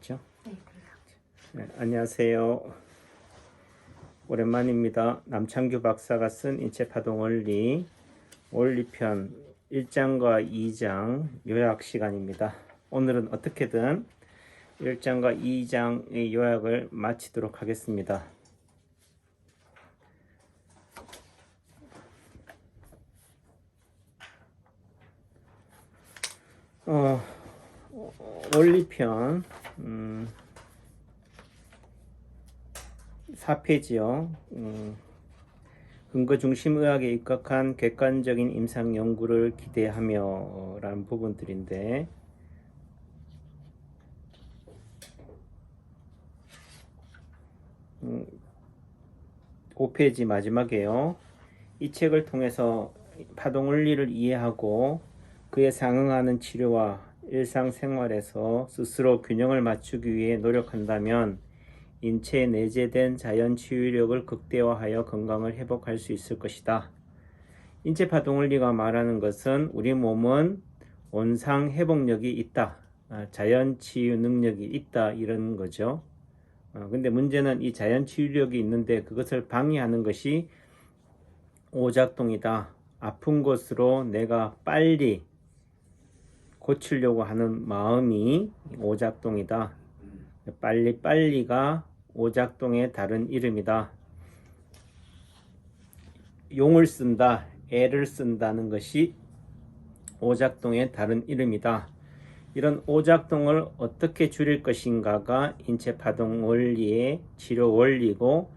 맞죠? 네. 네, 안녕하세요. 오랜만입니다. 남창규 박사가 쓴 인체파동원리 원리편 1장과 2장 요약 시간입니다. 오늘은 어떻게든 1장과 2장의 요약을 마치도록 하겠습니다. 원리편 4페이지요. 근거 중심 의학에 입각한 객관적인 임상 연구를 기대하며 라는 부분들인데 5페이지 마지막에요. 이 책을 통해서 파동 원리를 이해하고 그에 상응하는 치료와 일상생활에서 스스로 균형을 맞추기 위해 노력한다면 인체에 내재된 자연 치유력을 극대화하여 건강을 회복할 수 있을 것이다. 인체 파동 원리가 말하는 것은 우리 몸은 원상 회복력이 있다. 자연 치유 능력이 있다. 이런 거죠. 근데 문제는 이 자연 치유력이 있는데 그것을 방해하는 것이 오작동이다. 아픈 곳으로 내가 빨리 고치려고 하는 마음이 오작동이다. 빨리가 오작동의 다른 이름이다. 용을 쓴다, 애를 쓴다는 것이 오작동의 다른 이름이다. 이런 오작동을 어떻게 줄일 것인가가 인체파동 원리의 치료 원리고,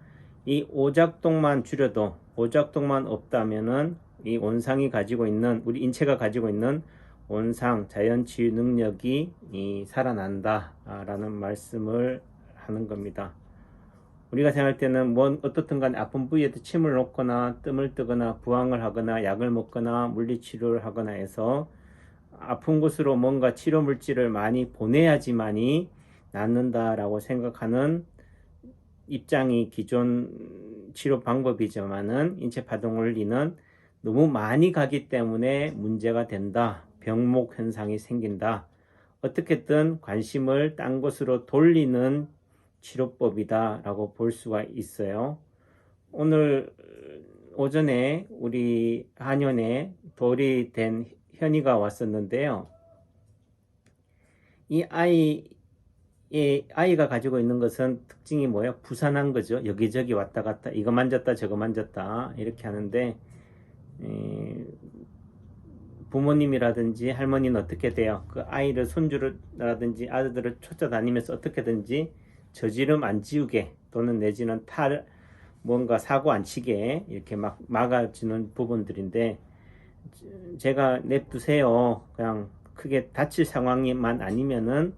이 오작동만 줄여도, 오작동만 없다면은 이 원상이 가지고 있는, 우리 인체가 가지고 있는 원상 자연치유 능력이 살아난다 라는 말씀을 하는 겁니다. 우리가 생각할 때는 어떻든 간에 아픈 부위에도 침을 놓거나 뜸을 뜨거나 부항을 하거나 약을 먹거나 물리치료를 하거나 해서 아픈 곳으로 뭔가 치료 물질을 많이 보내야지만이 낫는다라고 생각하는 입장이 기존 치료 방법이지만은 인체파동 원리는 너무 많이 가기 때문에 문제가 된다. 병목 현상이 생긴다. 어떻게든 관심을 딴 곳으로 돌리는 치료법이다 라고 볼 수가 있어요. 오늘 오전에 우리 한의원에 돌이 된 현이가 왔었는데요. 이 아이가 가지고 있는 것은 특징이 뭐예요? 부산한 거죠. 여기저기 왔다 갔다 이거 만졌다 저거 만졌다 이렇게 하는데, 부모님이라든지 할머니는 어떻게 돼요? 그 아이를 손주라든지 아들들을 쫓아다니면서 어떻게든지 저지름 안 지우게 또는 내지는 뭔가 사고 안 치게 이렇게 막 막아주는 부분들인데, 제가 냅두세요. 그냥 크게 다칠 상황만 아니면은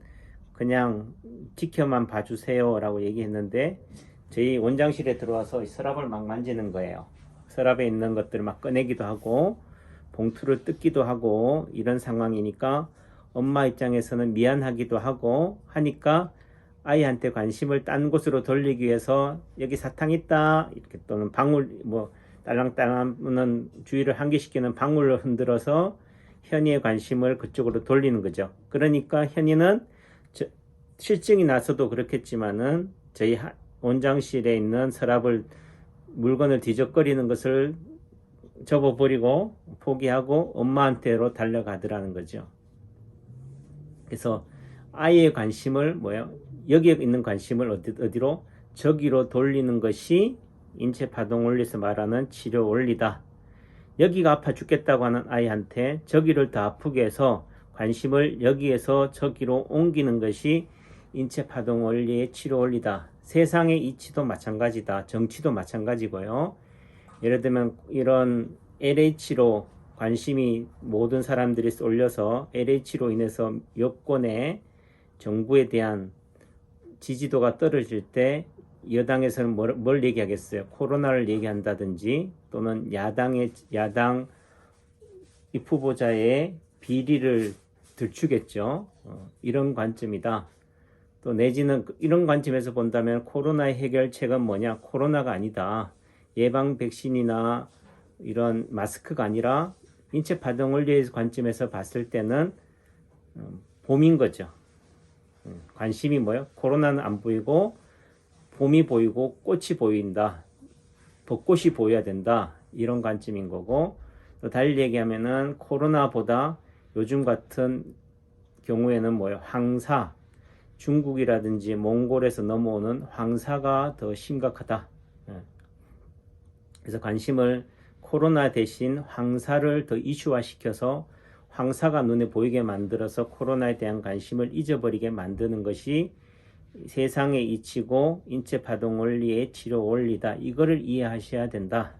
그냥 지켜만 봐주세요 라고 얘기했는데, 저희 원장실에 들어와서 서랍을 막 만지는 거예요. 서랍에 있는 것들을 막 꺼내기도 하고 봉투를 뜯기도 하고 이런 상황이니까 엄마 입장에서는 미안하기도 하고 하니까 아이한테 관심을 딴 곳으로 돌리기 위해서 여기 사탕 있다 이렇게, 또는 방울 딸랑딸랑하는 주의를 환기시키는 방울을 흔들어서 현이의 관심을 그쪽으로 돌리는 거죠. 그러니까 현이는 실증이 나서도 그렇겠지만은 저희 원장실에 있는 서랍을 물건을 뒤적거리는 것을 접어버리고 포기하고 엄마한테로 달려가더라는 거죠. 그래서 아이의 관심을 여기에 있는 관심을 어디로? 저기로 돌리는 것이 인체파동 원리에서 말하는 치료 원리다. 여기가 아파 죽겠다고 하는 아이한테 저기를 더 아프게 해서 관심을 여기에서 저기로 옮기는 것이 인체파동 원리의 치료 원리다. 세상의 이치도 마찬가지다. 정치도 마찬가지고요. 예를 들면 이런 LH로 관심이 모든 사람들이 쏠려서 LH로 인해서 여권의 정부에 대한 지지도가 떨어질 때 여당에서는 뭘 얘기하겠어요? 코로나를 얘기한다든지 또는 야당 이 후보자의 비리를 들추겠죠. 이런 관점이다. 또 내지는 이런 관점에서 본다면 코로나의 해결책은 뭐냐? 코로나가 아니다. 예방 백신이나 이런 마스크가 아니라 인체 파동 원리의 관점에서 봤을 때는 봄인 거죠. 관심이 뭐예요? 코로나는 안 보이고 봄이 보이고 꽃이 보인다. 벚꽃이 보여야 된다. 이런 관점인 거고, 또 달리 얘기하면은 코로나보다 요즘 같은 경우에는 뭐예요? 황사, 중국이라든지 몽골에서 넘어오는 황사가 더 심각하다. 그래서 관심을 코로나 대신 황사를 더 이슈화시켜서 황사가 눈에 보이게 만들어서 코로나에 대한 관심을 잊어버리게 만드는 것이 세상의 이치고 인체 파동 원리의 치료 원리다. 이거를 이해하셔야 된다.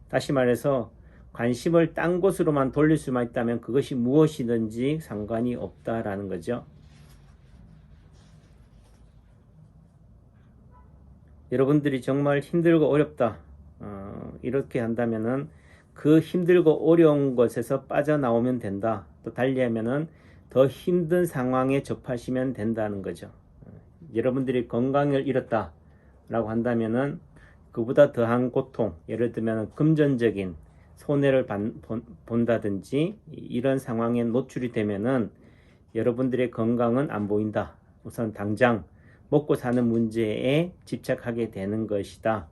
다시 말해서 관심을 딴 곳으로만 돌릴 수만 있다면 그것이 무엇이든지 상관이 없다라는 거죠. 여러분들이 정말 힘들고 어렵다. 이렇게 한다면은 그 힘들고 어려운 것에서 빠져나오면 된다. 또 달리하면은 더 힘든 상황에 접하시면 된다는 거죠. 여러분들이 건강을 잃었다 라고 한다면은 그보다 더한 고통, 예를 들면 금전적인 손해를 본다든지 이런 상황에 노출이 되면은 여러분들의 건강은 안 보인다. 우선 당장 먹고 사는 문제에 집착하게 되는 것이다.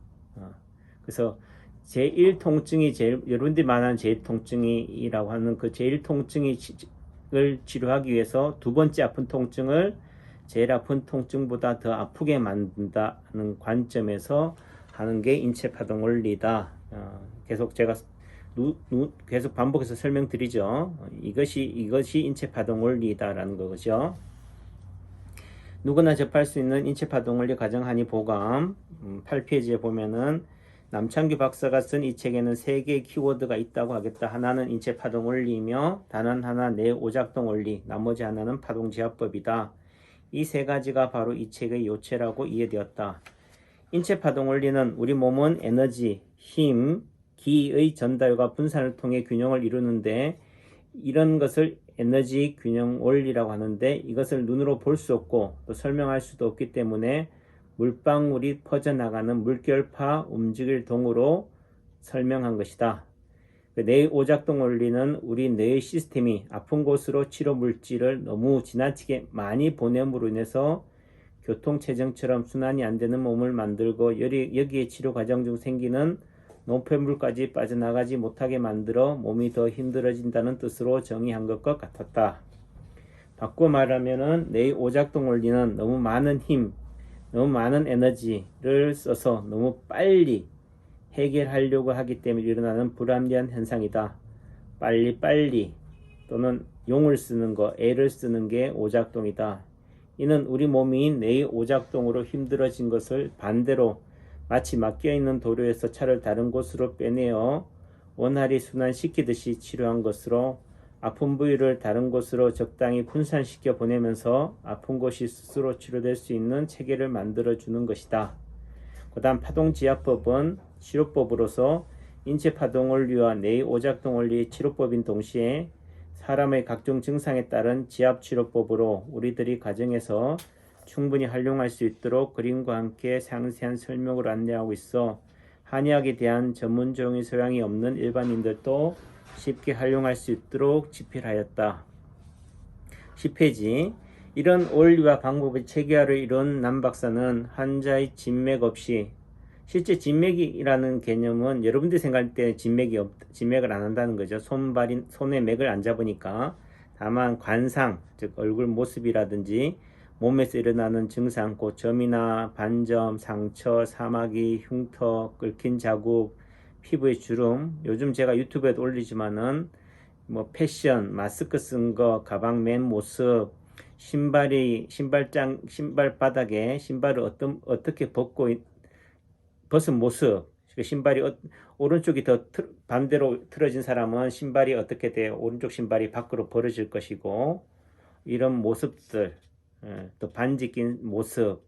그래서 제1통증이 여러분들이 말하는 제1통증이라고 하는 그 제1통증을 치료하기 위해서 두 번째 아픈 통증을 제일 아픈 통증보다 더 아프게 만든다는 관점에서 하는 게 인체 파동 원리다. 계속 제가 계속 반복해서 설명드리죠. 이것이 인체 파동 원리다라는 거죠. 누구나 접할 수 있는 인체 파동 원리 가정 한의 보감 8페이지에 보면은 남창규 박사가 쓴 이 책에는 3개의 키워드가 있다고 하겠다. 하나는 인체 파동 원리이며 다른 하나 뇌 오작동 원리, 나머지 하나는 파동 지압법이다. 이 3가지가 바로 이 책의 요체라고 이해되었다. 인체 파동 원리는 우리 몸은 에너지, 힘, 기의 전달과 분산을 통해 균형을 이루는데 이런 것을 에너지 균형 원리라고 하는데 이것을 눈으로 볼 수 없고 또 설명할 수도 없기 때문에 물방울이 퍼져나가는 물결파 움직일 동으로 설명한 것이다. 뇌 오작동 원리는 우리 뇌의 시스템이 아픈 곳으로 치료 물질을 너무 지나치게 많이 보냄으로 인해서 교통체증처럼 순환이 안 되는 몸을 만들고 여기에 치료 과정 중 생기는 노폐물까지 빠져나가지 못하게 만들어 몸이 더 힘들어진다는 뜻으로 정의한 것과 같았다. 바꿔 말하면은 뇌 오작동 원리는 너무 많은 힘, 너무 많은 에너지를 써서 너무 빨리 해결하려고 하기 때문에 일어나는 불합리한 현상이다. 빨리 또는 용을 쓰는 거, 애를 쓰는 게 오작동이다. 이는 우리 몸이 뇌의 오작동으로 힘들어진 것을 반대로 마치 막혀있는 도로에서 차를 다른 곳으로 빼내어 원활히 순환시키듯이 치료한 것으로 아픈 부위를 다른 곳으로 적당히 분산시켜 보내면서 아픈 곳이 스스로 치료될 수 있는 체계를 만들어주는 것이다. 그 다음 파동지압법은 치료법으로서 인체 파동 원리와 뇌의 오작동 원리의 치료법인 동시에 사람의 각종 증상에 따른 지압치료법으로 우리들이 가정에서 충분히 활용할 수 있도록 그림과 함께 상세한 설명을 안내하고 있어 한의학에 대한 전문적인 소양이 없는 일반인들도 쉽게 활용할 수 있도록 집필하였다. 10페이지 이런 원리와 방법의 체계화를 이룬 남 박사는 환자의 진맥 없이 실제 진맥이라는 개념은 여러분들이 생각할 때 진맥을 안 한다는 거죠. 손의 맥을 안 잡으니까 다만 관상, 즉 얼굴 모습이라든지 몸에서 일어나는 증상, 곧 점이나 반점, 상처, 사마귀, 흉터, 긁힌 자국, 피부의 주름, 요즘 제가 유튜브에도 올리지만은 뭐 패션, 마스크 쓴 거, 가방 맨 모습, 신발 바닥에 신발을 어떻게 벗은 모습, 신발이 오른쪽이 더 반대로 틀어진 사람은 신발이 어떻게 돼요? 오른쪽 신발이 밖으로 벌어질 것이고 이런 모습들, 또 반지 낀 모습,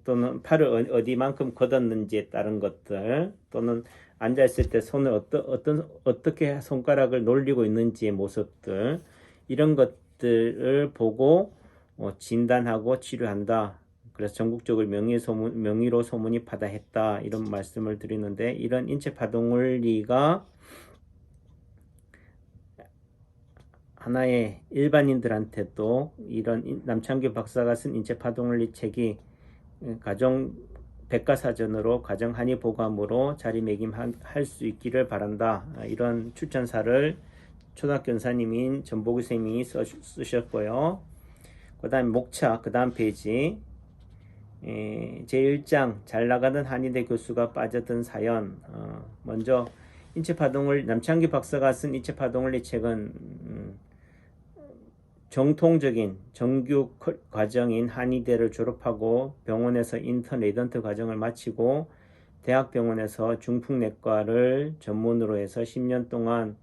또는 팔을 어디만큼 걷었는지에 따른 것들, 또는 앉아있을 때 손을 어떻게 손가락을 놀리고 있는지의 모습들, 이런 것들을 보고 진단하고 치료한다. 그래서 전국적으로 명의로 소문이 파다했다. 이런 말씀을 드리는데 이런 인체 파동 원리가 하나의 일반인들한테도 이런 남창규 박사가 쓴 인체파동원리 책이 가정 백과사전으로 가정 한의 보감으로 자리매김할 수 있기를 바란다. 이런 추천사를 초등학교 연사님인 전보규 선생님이 쓰셨고요. 그 다음에 목차, 그 다음 페이지 제1장 잘 나가던 한의대 교수가 빠졌던 사연. 먼저 남창규 박사가 쓴 인체파동원리 책은 정통적인 정규 과정인 한의대를 졸업하고 병원에서 인턴 레지던트 과정을 마치고 대학병원에서 중풍내과를 전문으로 해서 10년 동안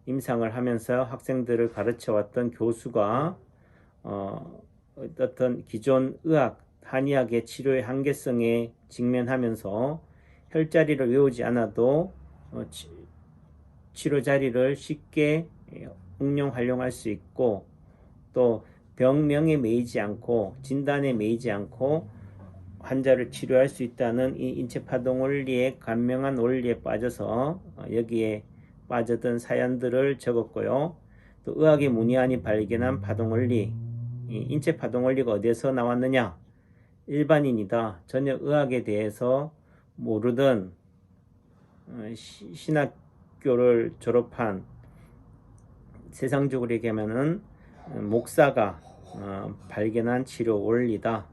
임상을 하면서 학생들을 가르쳐 왔던 교수가 어떤 기존 의학, 한의학의 치료의 한계성에 직면하면서 혈자리를 외우지 않아도 치료 자리를 쉽게 응용 활용할 수 있고 또 병명에 매이지 않고 진단에 매이지 않고 환자를 치료할 수 있다는 이 인체파동 원리의 간명한 원리에 빠져서 여기에 빠졌던 사연들을 적었고요. 또 의학의 문의안이 발견한 파동 원리, 이 인체파동 원리가 어디에서 나왔느냐? 일반인이다. 전혀 의학에 대해서 모르던 신학교를 졸업한 세상적으로 얘기하면은 목사가 발견한 치료 원리다.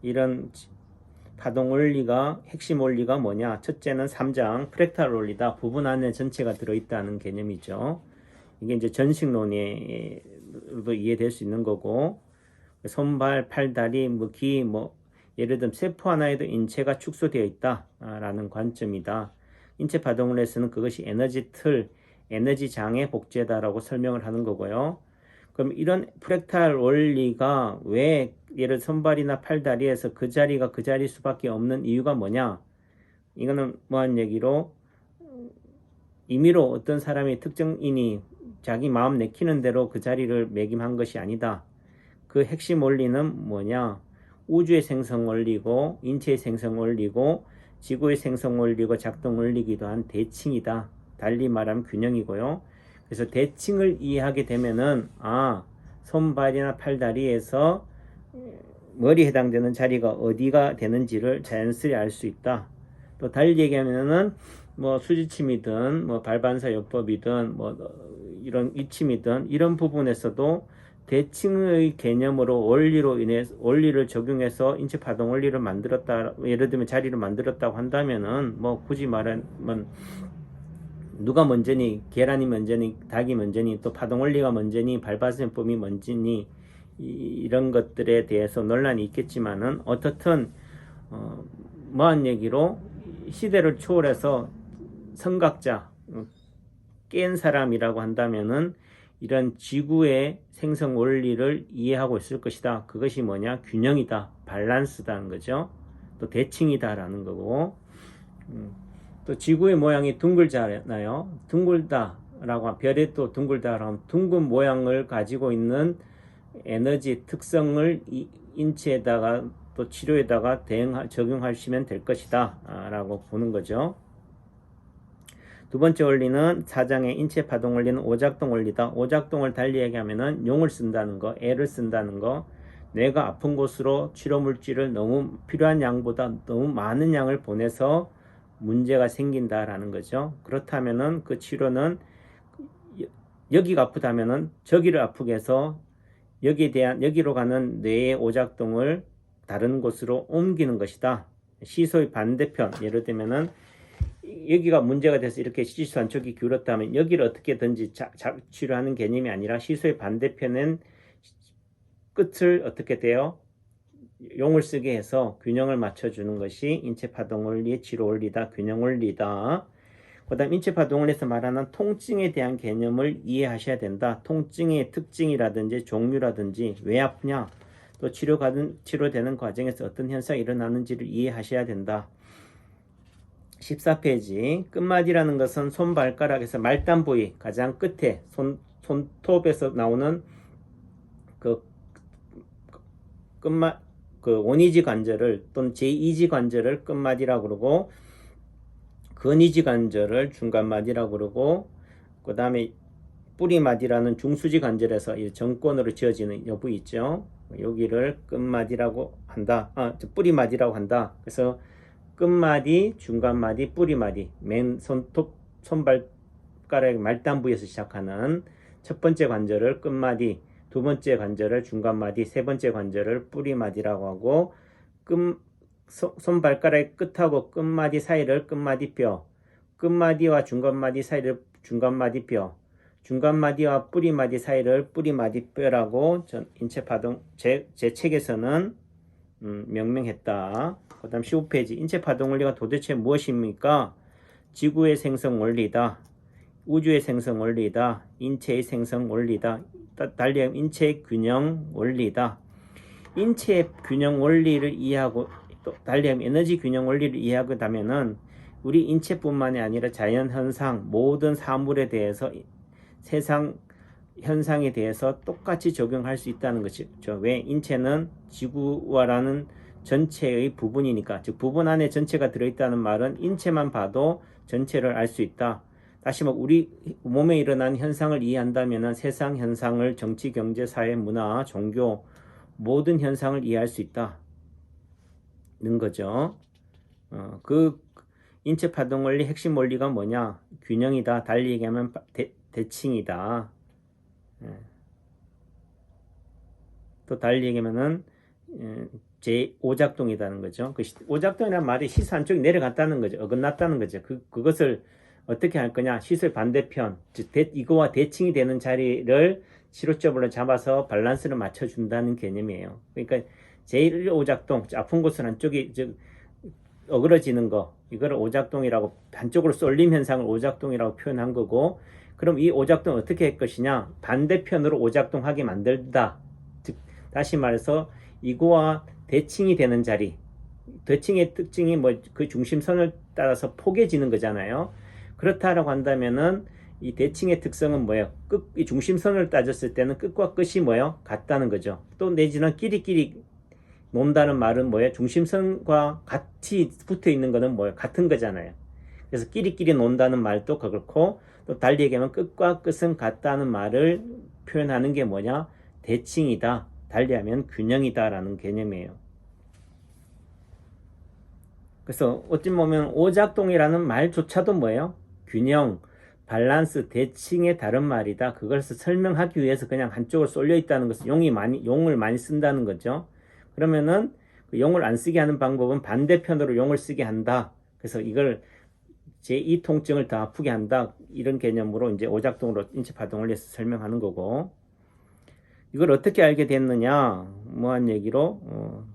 이런 파동 원리가 핵심 원리가 뭐냐? 첫째는 3장 프랙탈 원리다. 부분 안에 전체가 들어있다는 개념이죠. 이게 이제 전식론으로도 이해될 수 있는 거고 손발, 팔, 다리, 귀, 예를 들면 세포 하나에도 인체가 축소되어 있다라는 관점이다. 인체 파동 원리에서는 그것이 에너지 틀, 에너지 장애 복제다라고 설명을 하는 거고요. 그럼 이런 프랙탈 원리가 왜 예를 손발이나 팔다리에서 그 자리가 그 자리 수밖에 없는 이유가 뭐냐? 이거는 뭐한 얘기로 임의로 어떤 사람이 특정인이 자기 마음 내키는 대로 그 자리를 매김한 것이 아니다. 그 핵심 원리는 뭐냐? 우주의 생성 원리고 인체의 생성 원리고 지구의 생성 원리고 작동 원리기도 한 대칭이다. 달리 말하면 균형이고요. 그래서 대칭을 이해하게 되면은 손발이나 팔다리에서 머리에 해당되는 자리가 어디가 되는지를 자연스레 알 수 있다. 또 달리 얘기하면은 수지침이든 발반사요법이든 이런 이침이든 이런 부분에서도 대칭의 개념으로 원리를 적용해서 인체파동 원리를 만들었다. 예를 들면 자리를 만들었다고 한다면은 굳이 말하면 누가 먼저니, 계란이 먼저니, 닭이 먼저니, 또 파동 원리가 먼저니, 발반사요법이 먼저니 이런 것들에 대해서 논란이 있겠지만은 어떻든 뭐한 얘기로 시대를 초월해서 선각자, 깬 사람이라고 한다면은 이런 지구의 생성 원리를 이해하고 있을 것이다. 그것이 뭐냐? 균형이다. 밸런스다는 거죠. 또 대칭이다라는 거고. 또 지구의 모양이 둥글잖아요. 둥글다라고 별이 또 둥글다라고 둥근 모양을 가지고 있는 에너지 특성을 인체에다가 또 치료에다가 적용하시면 될 것이다 라고 보는 거죠. 두 번째 원리는 4장의 인체파동 원리는 오작동 원리다. 오작동을 달리 얘기하면은 용을 쓴다는 거, 애를 쓴다는 거, 뇌가 아픈 곳으로 치료 물질을 너무 필요한 양보다 너무 많은 양을 보내서 문제가 생긴다라는 거죠. 그렇다면은 그 치료는 여기가 아프다면은 저기를 아프게 해서 여기로 가는 뇌의 오작동을 다른 곳으로 옮기는 것이다. 시소의 반대편, 예를 들면은 여기가 문제가 돼서 이렇게 시소 안쪽이 기울었다면 여기를 어떻게든지 치료하는 개념이 아니라 시소의 반대편은 끝을 어떻게 돼요? 용을 쓰게 해서 균형을 맞춰주는 것이 인체파동 원리의 치료 원리다. 균형 원리다. 그 다음 인체파동 원리에서 말하는 통증에 대한 개념을 이해하셔야 된다. 통증의 특징이라든지 종류라든지 왜 아프냐, 또 치료되는 과정에서 어떤 현상이 일어나는지를 이해하셔야 된다. 14페이지 끝마디라는 것은 손발가락에서 말단 부위 가장 끝에 손톱에서 나오는 그 원이지 관절을 또는 제2지 관절을 끝마디라고 그러고 근이지 관절을 중간마디라고 그러고 그 다음에 뿌리마디라는 중수지 관절에서 이 정권으로 지어지는 여부 있죠. 여기를 끝마디라고 한다. 뿌리마디라고 한다. 그래서 끝마디, 중간마디, 뿌리마디, 맨 손발가락 말단부에서 시작하는 첫 번째 관절을 끝마디, 두 번째 관절을 중간마디, 세 번째 관절을 뿌리마디라고 하고, 손발가락 끝하고 끝마디 사이를 끝마디뼈, 끝마디와 중간마디 사이를 중간마디뼈, 중간마디와 뿌리마디 사이를 뿌리마디뼈라고 인체파동 제 책에서는 명명했다. 그 다음 15페이지 인체파동 원리가 도대체 무엇입니까? 지구의 생성 원리다. 우주의 생성 원리다. 인체의 생성 원리다. 달리 인체의 균형 원리다. 인체의 균형 원리를 이해하고 또 달리 에너지 균형 원리를 이해하고다면은 우리 인체뿐만이 아니라 자연 현상 모든 사물에 대해서 세상 현상에 대해서 똑같이 적용할 수 있다는 것이죠. 왜? 인체는 지구와라는 전체의 부분이니까. 즉 부분 안에 전체가 들어있다는 말은 인체만 봐도 전체를 알 수 있다. 다시 말해 우리 몸에 일어난 현상을 이해한다면 세상 현상을 정치, 경제, 사회, 문화, 종교 모든 현상을 이해할 수 있다는 거죠. 그 인체 파동 원리 핵심 원리가 뭐냐? 균형이다. 달리 얘기하면 대칭이다. 또 달리 얘기하면은 제5작동이라는 거죠. 그 오작동이라는 말이 시술 한쪽이 내려갔다는 거죠. 어긋났다는 거죠. 그것을 어떻게 할 거냐? 시술 반대편, 즉 이거와 대칭이 되는 자리를 치료점으로 잡아서 밸런스를 맞춰준다는 개념이에요. 그러니까 제1오작동, 아픈 곳은 한쪽이 즉 어그러지는 거, 이거를 오작동이라고, 한쪽으로 쏠림 현상을 오작동이라고 표현한 거고, 그럼 이 오작동 어떻게 할 것이냐? 반대편으로 오작동하게 만들다. 즉 다시 말해서 이거와 대칭이 되는 자리, 대칭의 특징이 그 중심선을 따라서 포개지는 거잖아요. 그렇다라고 한다면은 이 대칭의 특성은 뭐예요? 이 중심선을 따졌을 때는 끝과 끝이 뭐예요? 같다는 거죠. 또 내지는 끼리끼리 논다는 말은 뭐예요? 중심선과 같이 붙어 있는 거는 뭐예요? 같은 거잖아요. 그래서 끼리끼리 논다는 말도 그렇고, 또 달리 얘기하면 끝과 끝은 같다는 말을 표현하는 게 뭐냐? 대칭이다. 달리하면 균형이다라는 개념이에요. 그래서 어찌 보면 오작동이라는 말조차도 뭐예요? 균형, 밸런스, 대칭의 다른 말이다. 그것을 설명하기 위해서 그냥 한쪽으로 쏠려 있다는 것은 용을 많이 쓴다는 거죠. 그러면은 그 용을 안 쓰게 하는 방법은 반대편으로 용을 쓰게 한다. 그래서 이걸 제2 통증을 더 아프게 한다. 이런 개념으로 이제 오작동으로 인체파동을 해서 설명하는 거고, 이걸 어떻게 알게 됐느냐? 뭐한 얘기로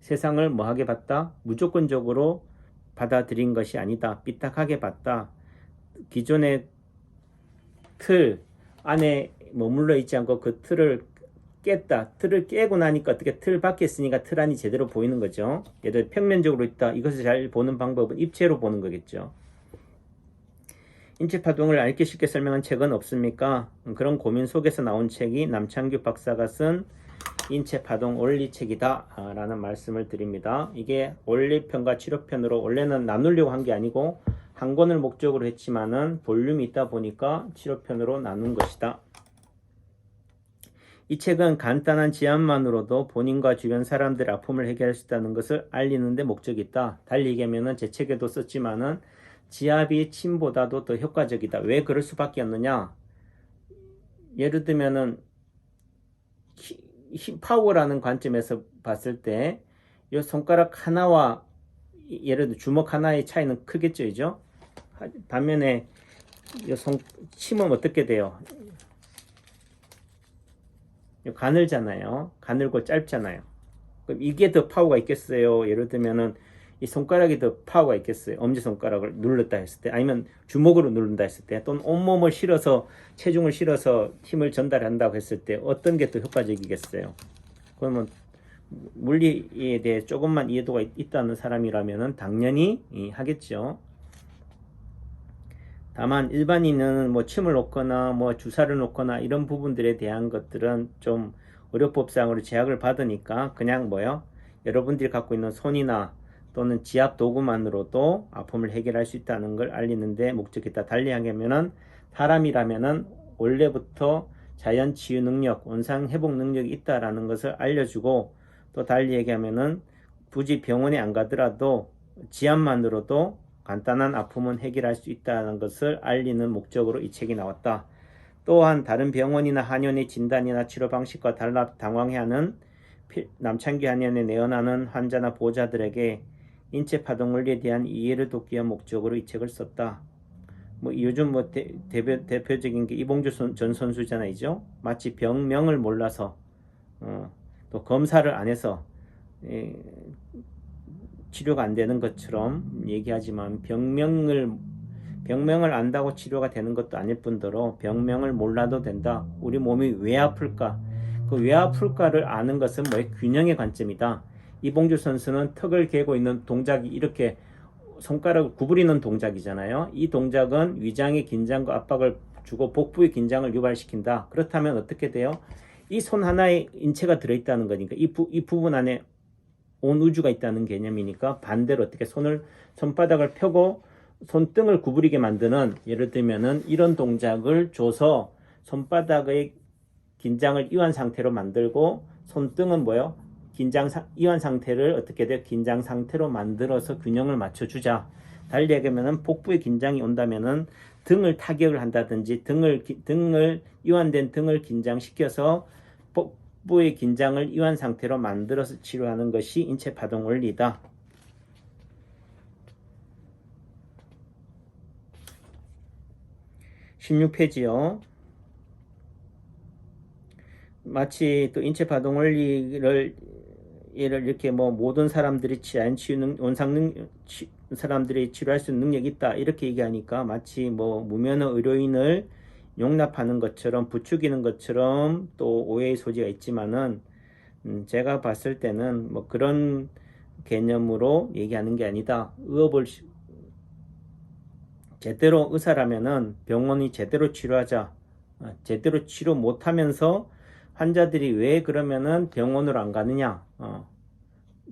세상을 뭐하게 봤다? 무조건적으로 받아들인 것이 아니다. 삐딱하게 봤다. 기존의 틀 안에 머물러 있지 않고 그 틀을 깼다. 틀을 깨고 나니까 어떻게 틀 밖에 있으니까 틀 안이 제대로 보이는 거죠. 예를 들어 평면적으로 있다. 이것을 잘 보는 방법은 입체로 보는 거겠죠. 인체파동을 알기 쉽게 설명한 책은 없습니까? 그런 고민 속에서 나온 책이 남창규 박사가 쓴 인체파동 원리책이다 라는 말씀을 드립니다. 이게 원리편과 치료편으로 원래는 나누려고 한 게 아니고 한 권을 목적으로 했지만은 볼륨이 있다 보니까 치료편으로 나눈 것이다. 이 책은 간단한 지압만으로도 본인과 주변 사람들의 아픔을 해결할 수 있다는 것을 알리는 데 목적이 있다. 달리 얘기하면 제 책에도 썼지만은 지압이 침보다도 더 효과적이다. 왜 그럴 수밖에 없느냐? 예를 들면은 파워라는 관점에서 봤을 때 이 손가락 하나와 예를 들어 주먹 하나의 차이는 크겠죠, 그죠? 반면에 침은 어떻게 돼요? 가늘잖아요. 가늘고 짧잖아요. 그럼 이게 더 파워가 있겠어요? 예를 들면은 이 손가락이 더 파워가 있겠어요? 엄지손가락을 눌렀다 했을 때, 아니면 주먹으로 누른다 했을 때, 또는 온몸을 실어서 체중을 실어서 힘을 전달한다고 했을 때 어떤 게 더 효과적이겠어요? 그러면 물리에 대해 조금만 이해도가 있다는 사람이라면 당연히 하겠죠. 다만 일반인은 뭐 침을 놓거나 뭐 주사를 놓거나 이런 부분들에 대한 것들은 좀 의료법상으로 제약을 받으니까 그냥 뭐요? 여러분들이 갖고 있는 손이나 또는 지압 도구만으로도 아픔을 해결할 수 있다는 걸 알리는데 목적이다. 달리 하면은 사람이라면은 원래부터 자연 치유 능력, 원상 회복 능력이 있다라는 것을 알려주고, 또 달리 얘기하면은 굳이 병원에 안 가더라도 지압만으로도 간단한 아픔은 해결할 수 있다는 것을 알리는 목적으로 이 책이 나왔다. 또한 다른 병원이나 한의원의 진단이나 치료 방식과 달라 당황해하는 남창기 한의원에 내원하는 환자나 보호자들에게 인체 파동 원리에 대한 이해를 돕기 위한 목적으로 이 책을 썼다. 요즘 대표적인 게 이봉주 전 선수잖아요. 마치 병명을 몰라서 또 검사를 안 해서 치료가 안 되는 것처럼 얘기하지만 병명을 안다고 치료가 되는 것도 아닐 뿐더러 병명을 몰라도 된다. 우리 몸이 왜 아플까? 그 왜 아플까를 아는 것은 균형의 관점이다. 이봉주 선수는 턱을 개고 있는 동작이 이렇게 손가락을 구부리는 동작이잖아요. 이 동작은 위장의 긴장과 압박을 주고 복부의 긴장을 유발시킨다. 그렇다면 어떻게 돼요? 이 손 하나에 인체가 들어있다는 거니까 이 부분 안에 온 우주가 있다는 개념이니까 반대로 어떻게 손바닥을 펴고 손등을 구부리게 만드는, 예를 들면은 이런 동작을 줘서 손바닥의 긴장을 이완 상태로 만들고 손등은 이완 상태를 어떻게 돼? 긴장 상태로 만들어서 균형을 맞춰주자. 달리 얘기하면은 복부에 긴장이 온다면은 등을 타격을 한다든지 이완된 등을 긴장시켜서 복부의 긴장을 이완 상태로 만들어서 치료하는 것이 인체 파동 원리다. 16페이지요. 마치 또 인체 파동 원리를 이렇게 모든 사람들이 사람들이 치료할 수 있는 능력이 있다 이렇게 얘기하니까 마치 무면허 의료인을 용납하는 것처럼 부추기는 것처럼 또 오해의 소지가 있지만은 제가 봤을 때는 그런 개념으로 얘기하는 게 아니다. 제대로 의사라면은 병원이 제대로 치료하자. 제대로 치료 못하면서 환자들이 왜 그러면은 병원으로 안 가느냐?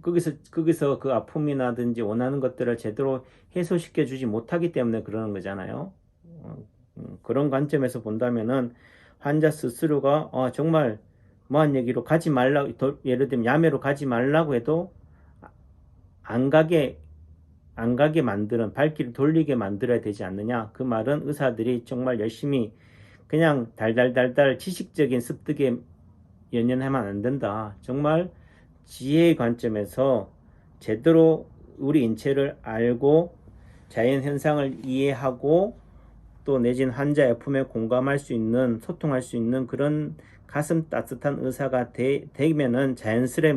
거기서 그 아픔이나든지 원하는 것들을 제대로 해소시켜 주지 못하기 때문에 그러는 거잖아요. 그런 관점에서 본다면은 환자 스스로가 정말 뭐한 얘기로 가지 말라고, 예를 들면 야매로 가지 말라고 해도 안 가게 만드는, 발길을 돌리게 만들어야 되지 않느냐. 그 말은 의사들이 정말 열심히 그냥 달달달달 지식적인 습득에 연연하면 안 된다. 정말 지혜의 관점에서 제대로 우리 인체를 알고 자연 현상을 이해하고 또 내진 환자의 아픔에 공감할 수 있는, 소통할 수 있는 그런 가슴 따뜻한 의사가 되면은 자연스레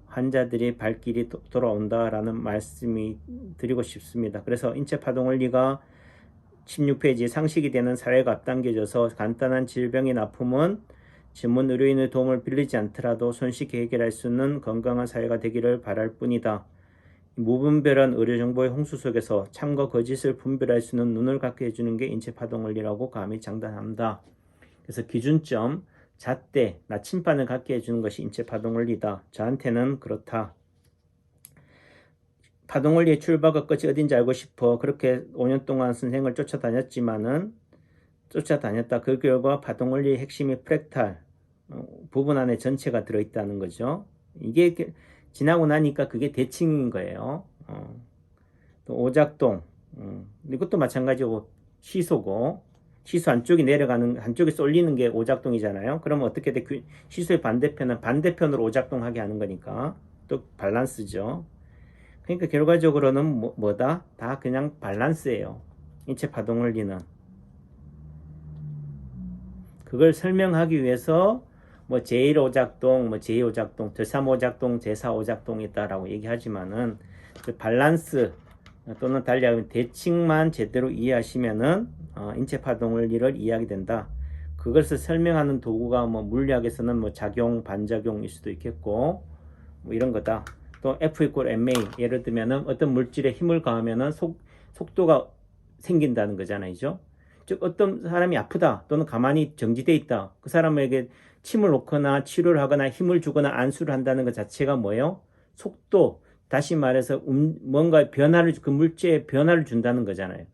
환자들이 발길이 돌아온다라는 말씀이 드리고 싶습니다. 그래서 인체 파동 원리가 16페이지 상식이 되는 사회가 앞당겨져서 간단한 질병인 아픔은 전문 의료인의 도움을 빌리지 않더라도 손쉽게 해결할 수 있는 건강한 사회가 되기를 바랄 뿐이다. 무분별한 의료정보의 홍수 속에서 참과 거짓을 분별할 수 있는 눈을 갖게 해주는 게 인체 파동 원리라고 감히 장담합니다. 그래서 기준점, 잣대, 나침반을 갖게 해주는 것이 인체 파동 원리다. 저한테는 그렇다. 파동 원리의 출발과 끝이 어딘지 알고 싶어 그렇게 5년 동안 선생을 쫓아다녔다. 그 결과 파동 원리의 핵심이 프랙탈 부분 안에 전체가 들어있다는 거죠. 이게 지나고 나니까 그게 대칭인 거예요. 또 오작동, 이것도 마찬가지고 시소고, 시소 한쪽이 쏠리는 게 오작동이잖아요. 그러면 어떻게 돼? 시소의 반대편은 반대편으로 오작동하게 하는 거니까 또 밸런스죠. 그러니까 결과적으로는 뭐다? 다 그냥 밸런스예요. 인체 파동 원리는. 그걸 설명하기 위해서 제1오작동, 제2오작동, 제3오작동, 제4오작동이 있다라고 얘기하지만은 그 밸런스 또는 달리 하면 대칭만 제대로 이해하시면은 인체 파동 원리를 이해하게 된다. 그것을 설명하는 도구가 물리학에서는 작용, 반작용일 수도 있겠고 이런 거다. 또 F=ma, 예를 들면은 어떤 물질에 힘을 가하면은 속도가 생긴다는 거잖아요. 즉 어떤 사람이 아프다 또는 가만히 정지돼 있다. 그 사람에게 침을 놓거나 치료를 하거나 힘을 주거나 안수를 한다는 것 자체가 뭐예요? 속도, 다시 말해서 뭔가 그 물질에 변화를 준다는 거잖아요.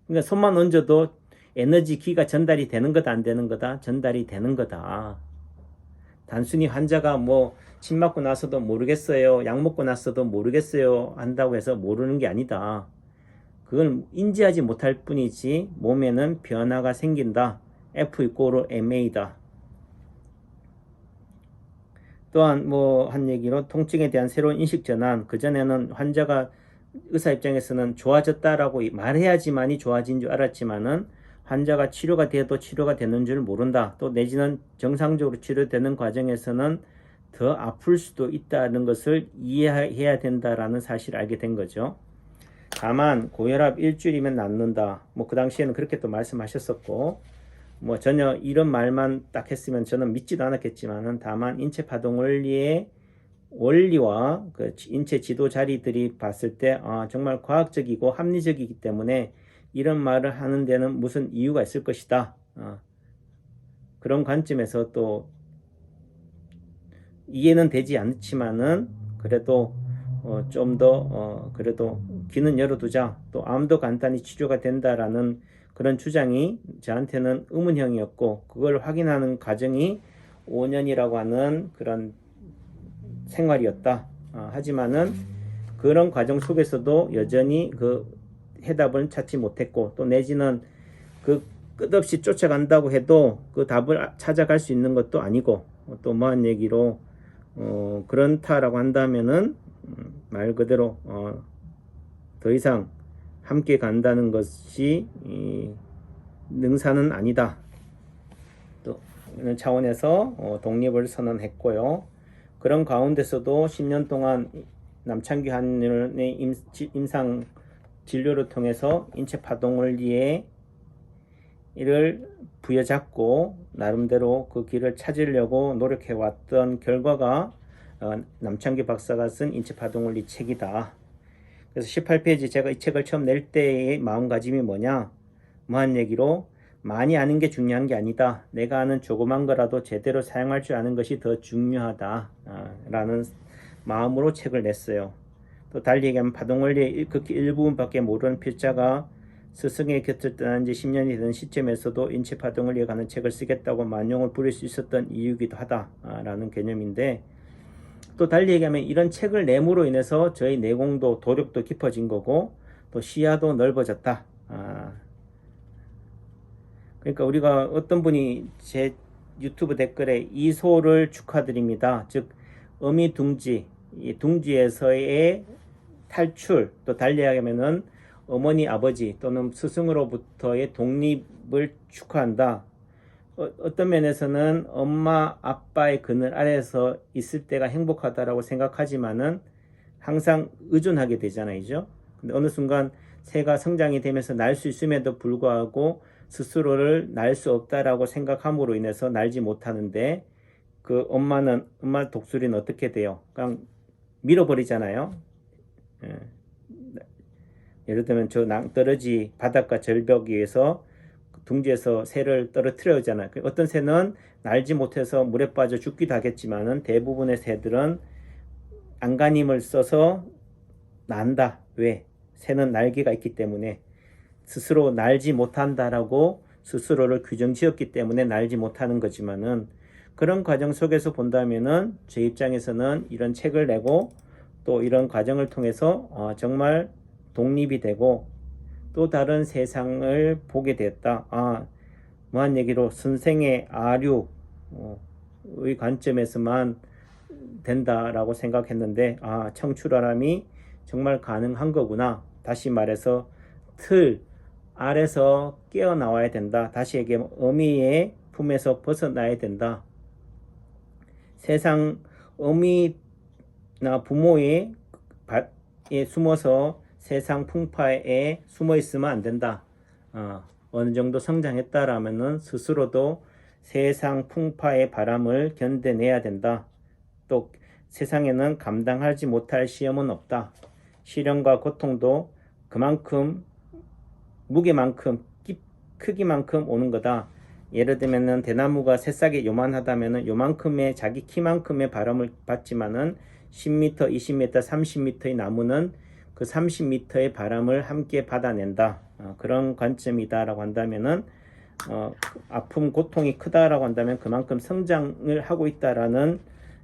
그러니까 손만 얹어도 에너지 기가 전달이 되는 거다 안 되는 거다? 전달이 되는 거다. 단순히 환자가 뭐 침 맞고 나서도 모르겠어요, 약 먹고 나서도 모르겠어요 한다고 해서 모르는 게 아니다. 그걸 인지하지 못할 뿐이지 몸에는 변화가 생긴다. F=MA다. 또한 뭐 한 얘기로 통증에 대한 새로운 인식 전환. 그전에는 환자가 의사 입장에서는 좋아졌다라고 말해야지만이 좋아진 줄 알았지만은 환자가 치료가 돼도 치료가 되는 줄 모른다. 또 내지는 정상적으로 치료되는 과정에서는 더 아플 수도 있다는 것을 이해해야 된다라는 사실을 알게 된 거죠. 다만 고혈압 일주일이면 낫는다. 뭐 그 당시에는 그렇게 또 말씀하셨었고, 뭐 전혀 이런 말만 딱 했으면 저는 믿지도 않았겠지만은, 다만 인체 파동 원리의 원리와 그 인체 지도 자리들이 봤을 때 정말 과학적이고 합리적이기 때문에 이런 말을 하는 데는 무슨 이유가 있을 것이다. 그런 관점에서 또 이해는 되지 않지만은 그래도 좀 더 그래도 귀는 열어두자. 또 암도 간단히 치료가 된다라는 그런 주장이 저한테는 의문형이었고, 그걸 확인하는 과정이 5년이라고 하는 그런 생활이었다. 하지만은 그런 과정 속에서도 여전히 그 해답을 찾지 못했고, 또 내지는 그 끝없이 쫓아간다고 해도 그 답을 찾아갈 수 있는 것도 아니고, 또 뭐한 얘기로 그렇다라고 한다면은 말 그대로 더 이상 함께 간다는 것이 능사는 아니다. 또 이런 차원에서 독립을 선언했고요. 그런 가운데서도 10년 동안 남창규 한의원의 임상 진료를 통해서 인체 파동 원리에 이를 부여잡고 나름대로 그 길을 찾으려고 노력해 왔던 결과가 남창규 박사가 쓴 인체 파동 원리 책이다. 그래서 18페이지 제가 이 책을 처음 낼 때의 마음가짐이 뭐냐? 뭐한 얘기로 많이 아는 게 중요한 게 아니다. 내가 아는 조그만 거라도 제대로 사용할 줄 아는 것이 더 중요하다. 라는 마음으로 책을 냈어요. 또 달리 얘기하면 파동원리의 극히 일부분밖에 모르는 필자가 스승의 곁을 떠난 지 10년이 된 시점에서도 인체 파동원리에 관한 책을 쓰겠다고 만용을 부릴 수 있었던 이유이기도 하다라는 개념인데, 또 달리 얘기하면 이런 책을 내므로 인해서 저희 내공도 도력도 깊어진 거고 또 시야도 넓어졌다. 그러니까 우리가 어떤 분이 제 유튜브 댓글에 이소를 축하드립니다. 즉 어미둥지, 이 둥지에서의 탈출, 또 달리 하면은 어머니 아버지 또는 스승으로부터의 독립을 축하한다. 어떤 면에서는 엄마 아빠의 그늘 아래에서 있을 때가 행복하다라고 생각하지만은 항상 의존하게 되잖아요. 근데 어느 순간 새가 성장이 되면서 날 수 있음에도 불구하고 스스로를 날 수 없다라고 생각함으로 인해서 날지 못하는데, 그 엄마 독수리는 어떻게 돼요? 그냥 밀어버리잖아요. 예를 들면 저 낭떠러지 바닷가 절벽 위에서 둥지에서 새를 떨어뜨려 오잖아요. 어떤 새는 날지 못해서 물에 빠져 죽기도 하겠지만은 대부분의 새들은 안간힘을 써서 난다. 왜? 새는 날개가 있기 때문에. 스스로 날지 못한다라고 스스로를 규정 지었기 때문에 날지 못하는 거지만은, 그런 과정 속에서 본다면은 제 입장에서는 이런 책을 내고 또 이런 과정을 통해서 정말 독립이 되고 또 다른 세상을 보게 됐다. 뭐한 얘기로 선생의 아류의 관점에서만 된다라고 생각했는데, 청출어람이 정말 가능한 거구나. 다시 말해서 틀 아래서 깨어나와야 된다. 다시 얘기하면 어미의 품에서 벗어나야 된다. 세상 어미나 부모의 밭에 숨어서 세상 풍파에 숨어 있으면 안 된다. 어느 정도 성장했다라면은 스스로도 세상 풍파의 바람을 견뎌내야 된다. 또 세상에는 감당하지 못할 시험은 없다. 시련과 고통도 그만큼 무게만큼 크기만큼 오는 거다. 예를 들면은 대나무가 새싹이 요만하다면은 요만큼의 자기 키만큼의 바람을 받지만은 10m, 20m, 30m의 나무는 그 30m의 바람을 함께 받아낸다. 그런 관점이다라고 한다면은 아픔, 고통이 크다라고 한다면 그만큼 성장을 하고 있다라는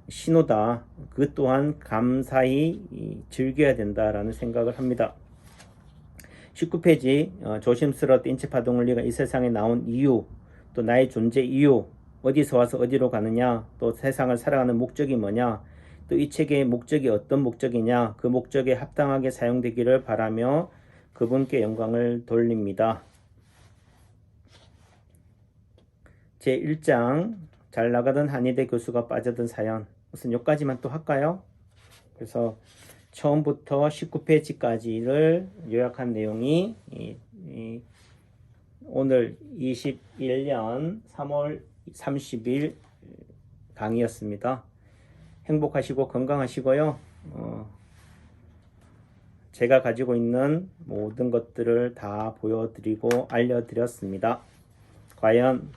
신호다. 그 또한 감사히 즐겨야 된다라는 생각을 합니다. 19페이지 조심스러웠던 인체 파동 원리가 이 세상에 나온 이유, 또 나의 존재 이유, 어디서 와서 어디로 가느냐, 또 세상을 살아가는 목적이 뭐냐, 또 이 책의 목적이 어떤 목적이냐, 그 목적에 합당하게 사용되기를 바라며 그분께 영광을 돌립니다. 제1장 잘 나가던 한의대 교수가 빠져든 사연. 우선 여기까지만 또 할까요? 그래서 처음부터 19페이지까지를 요약한 내용이 오늘 21년 3월 30일 강의였습니다. 행복하시고 건강하시고요. 제가 가지고 있는 모든 것들을 다 보여드리고 알려드렸습니다. 과연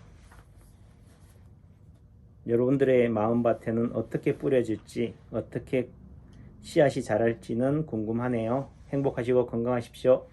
여러분들의 마음밭에는 어떻게 뿌려질지, 어떻게 씨앗이 자랄지는 궁금하네요. 행복하시고 건강하십시오.